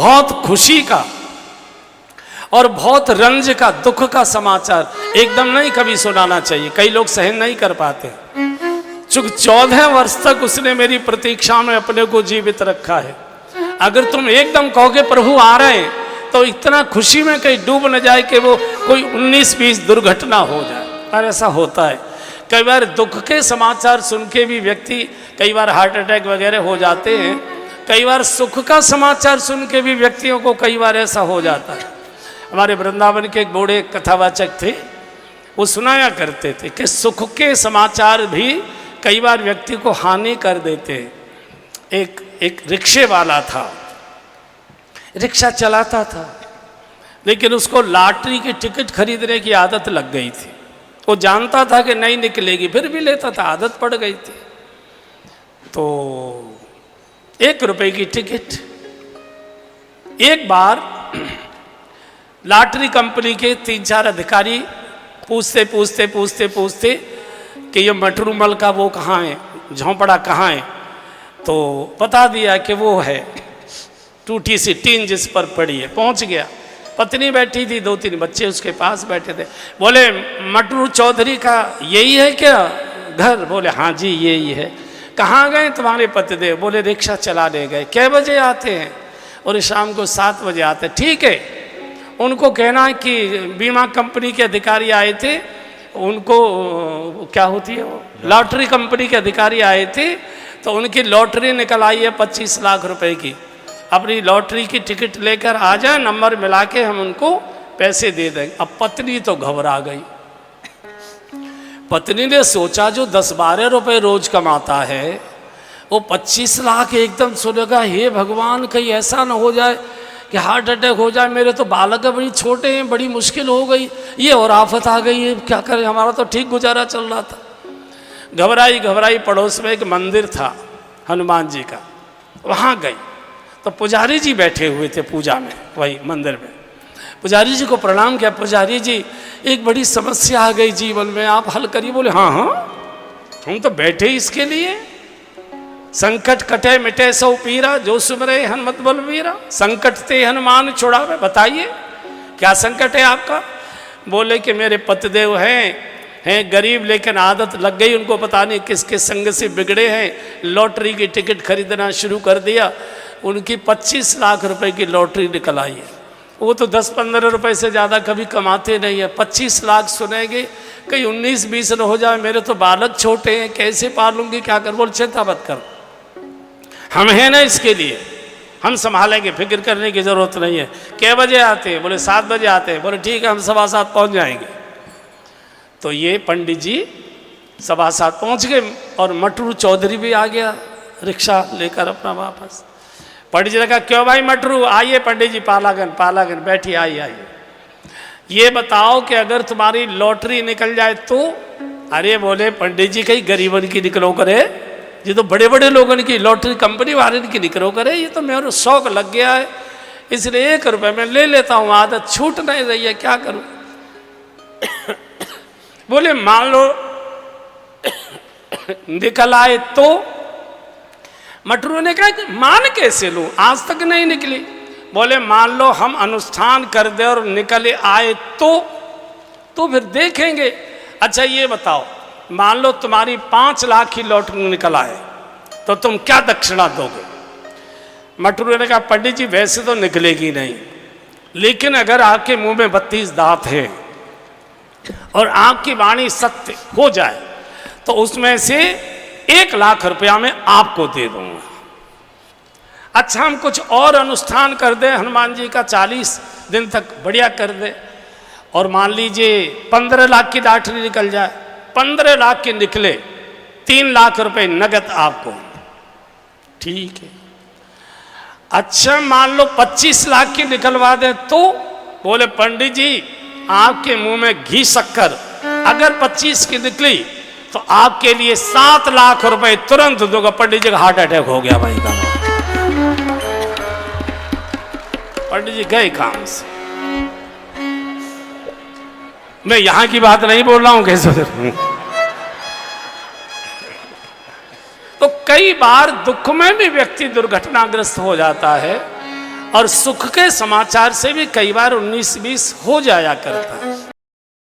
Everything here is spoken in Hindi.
बहुत खुशी का और बहुत रंज का, दुख का समाचार एकदम नहीं कभी सुनाना चाहिए। कई लोग सहन नहीं कर पाते। चूंकि 14 वर्ष तक उसने मेरी प्रतीक्षा में अपने को जीवित रखा है। अगर तुम एकदम कहोगे प्रभु आ रहे हैं, तो इतना खुशी में कहीं डूब न जाए कि वो कोई 19-20 दुर्घटना हो जाए। पर ऐसा होता है। कई बार दुख के समाचार सुन के भी व्यक्ति कई बार हार्ट अटैक वगैरह हो जाते हैं। कई बार सुख का समाचार सुन के भी व्यक्तियों को कई बार ऐसा हो जाता है। हमारे वृंदावन के एक बूढ़े कथावाचक थे, वो सुनाया करते थे कि सुख के समाचार भी कई बार व्यक्ति को हानि कर देते हैं। एक रिक्शे वाला था, रिक्शा चलाता था, लेकिन उसको लॉटरी की टिकट खरीदने की आदत लग गई थी। वो जानता था कि नहीं निकलेगी, फिर भी लेता था, आदत पड़ गई थी। तो 1 रुपए की टिकट। एक बार लॉटरी कंपनी के 3-4 अधिकारी पूछते पूछते पूछते पूछते कि ये मटरूमल का वो कहाँ है, झोंपड़ा कहाँ है, तो बता दिया कि वो है टूटी सी टीन जिस पर पड़ी है। पहुंच गया, पत्नी बैठी थी, 2-3 बच्चे उसके पास बैठे थे। बोले मटरू चौधरी का यही है क्या घर? बोले हाँ जी यही है। कहाँ गए तुम्हारे पतिदेव? बोले रिक्शा चला ले गए। कै बजे आते हैं? और शाम को 7 बजे आते। ठीक है, उनको कहना है कि बीमा कंपनी के अधिकारी आए थे, उनको क्या होती है वो लॉटरी कंपनी के अधिकारी आए थे, तो उनकी लॉटरी निकल आई है 25 लाख रुपए की। अपनी लॉटरी की टिकट लेकर आ जाए, नंबर मिला के हम उनको पैसे दे देंगे। अब पत्नी तो घबरा गई। पत्नी ने सोचा जो 10-12 रुपए रोज कमाता है, वो 25 लाख एकदम सुनेगा, हे भगवान कहीं ऐसा ना हो जाए कि हार्ट अटैक हो जाए, मेरे तो बालक बड़ी छोटे हैं, बड़ी मुश्किल हो गई, ये और आफत आ गई है, क्या करें, हमारा तो ठीक गुजारा चल रहा था। घबराई घबराई पड़ोस में एक मंदिर था हनुमान जी का, वहाँ गई तो पुजारी जी बैठे हुए थे पूजा में, वही मंदिर में। पुजारी जी को प्रणाम किया। पुजारी जी एक बड़ी समस्या आ गई जीवन में, आप हल करिए। बोले हाँ हाँ, हम तो बैठे इसके लिए। संकट कटे मिटे सो पीरा, जो सुमरे हनुमत बलवीरा, संकट ते हनुमान छुड़ावे। बताइए क्या संकट है आपका? बोले कि मेरे पतिदेव हैं गरीब, लेकिन आदत लग गई उनको, पता नहीं किसके संग से बिगड़े हैं, लॉटरी की टिकट खरीदना शुरू कर दिया। उनकी 25 लाख रुपए की लॉटरी निकल आई है। वो तो 10-15 रुपए से ज़्यादा कभी कमाते नहीं है। 25 लाख सुनेंगे, कहीं 19-20 न हो जाए, मेरे तो बालक छोटे हैं, कैसे पालूंगी, क्या कर? बोल चिंता मत करो, हम हैं ना इसके लिए, हम संभालेंगे, फिक्र करने की ज़रूरत नहीं है। कै बजे आते हैं? बोले 7 बजे आते हैं। बोले ठीक है, हम 7:15 पहुँच जाएंगे। तो ये पंडित जी 7:15 पहुँच गए और मटरू चौधरी भी आ गया रिक्शा लेकर अपना वापस। पंडित जी ने कहा क्यों भाई मटरू, आइए पंडित जी, पालागन बैठिए, आइए। ये बताओ कि अगर तुम्हारी लॉटरी निकल जाए तो? अरे बोले पंडित जी कहीं गरीबन की निकलो करे, ये तो बड़े बड़े लोगों की लॉटरी कंपनी वाले की निकलो करे, ये तो मेरा शौक लग गया है, इसलिए 1 रुपये में ले लेता हूँ, आदत छूट नहीं रही है, क्या करूँ? बोले मान लो निकल आए तो? मटरू ने कहा कि मान कैसे लूं, आज तक नहीं निकली। बोले मान लो हम अनुष्ठान कर दे और निकले आए तो फिर देखेंगे। अच्छा ये बताओ, मान लो तुम्हारी 5 लाख की लॉटरी निकल आए तो तुम क्या दक्षिणा दोगे? मटरू ने कहा पंडित जी वैसे तो निकलेगी नहीं, लेकिन अगर आपके मुंह में 32 दांत है और आपकी वाणी सत्य हो जाए तो उसमें से 1 लाख रुपया मैं आपको दे दूंगा। अच्छा हम कुछ और अनुष्ठान कर दें, हनुमान जी का 40 दिन तक बढ़िया कर दे, और मान लीजिए 15 लाख की लॉटरी निकल जाए, 15 लाख की निकले, 3 लाख रुपए नगद आपको, ठीक है। अच्छा मान लो 25 लाख की निकलवा दे तो? बोले पंडित जी आपके मुंह में घी शक्कर, अगर 25 की निकली तो आपके लिए 7 लाख रुपए तुरंत दूंगा। पंडित जी का हार्ट अटैक हो गया भाई का। पंडित जी गए काम से। मैं यहां की बात नहीं बोल रहा हूं, कैसे तो कई बार दुख में भी व्यक्ति दुर्घटनाग्रस्त हो जाता है, और सुख के समाचार से भी कई बार 19-20 हो जाया करता है।